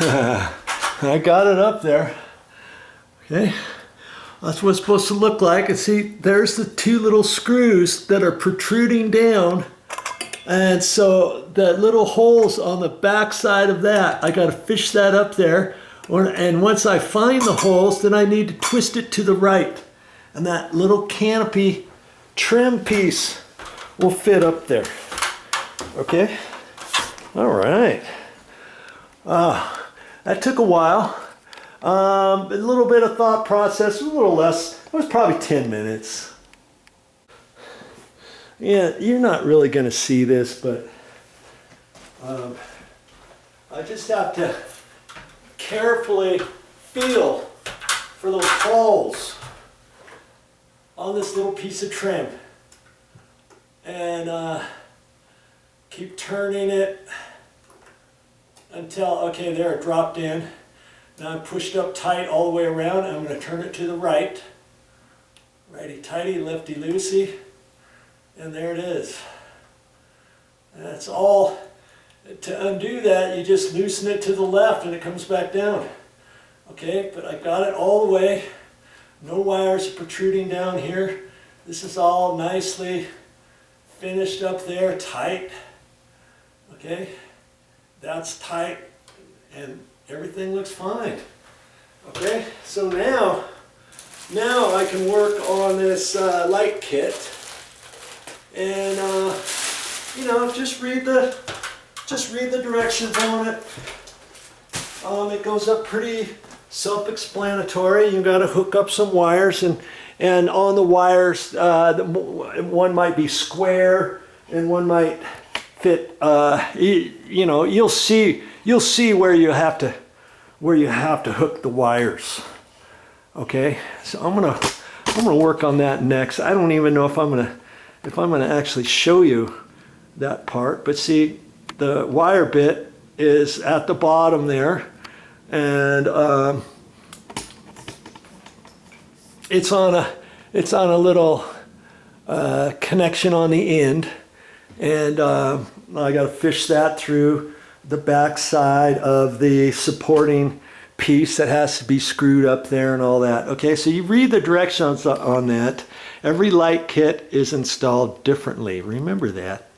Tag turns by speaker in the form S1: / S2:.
S1: I got it up there. Okay, that's what it's supposed to look like. And see, there's the two little screws that are protruding down. And so the little holes on the back side of that, I got to fish that up there. And once I find the holes, then I need to twist it to the right. And that little canopy trim piece will fit up there. Okay? All right. That took a while. A little bit of thought process, a little less. It was probably 10 minutes. Yeah, you're not really going to see this, but I just have to carefully feel for those holes on this little piece of trim. And keep turning it until, okay, there, it dropped in. Now I'm pushed up tight all the way around. I'm going to turn it to the right. Righty-tighty, lefty-loosey. And there it is. And that's all. To undo that, you just loosen it to the left and it comes back down. Okay, but I got it all the way. No wires protruding down here. This is all nicely finished up there, tight. Okay, that's tight and everything looks fine. Okay, so now I can work on this light kit. And you know, just read the directions on it. It goes up pretty self-explanatory. You got to hook up some wires, and on the wires, one might be square and one might fit. You know, you'll see where you have to hook the wires. Okay, so I'm gonna work on that next. I don't even know if I'm gonna actually show you that part, but see, the wire bit is at the bottom there, and it's on a little connection on the end, and I got to fish that through the back side of the supporting piece that has to be screwed up there and all that. Okay, so you read the directions on that. Every light kit is installed differently. Remember that.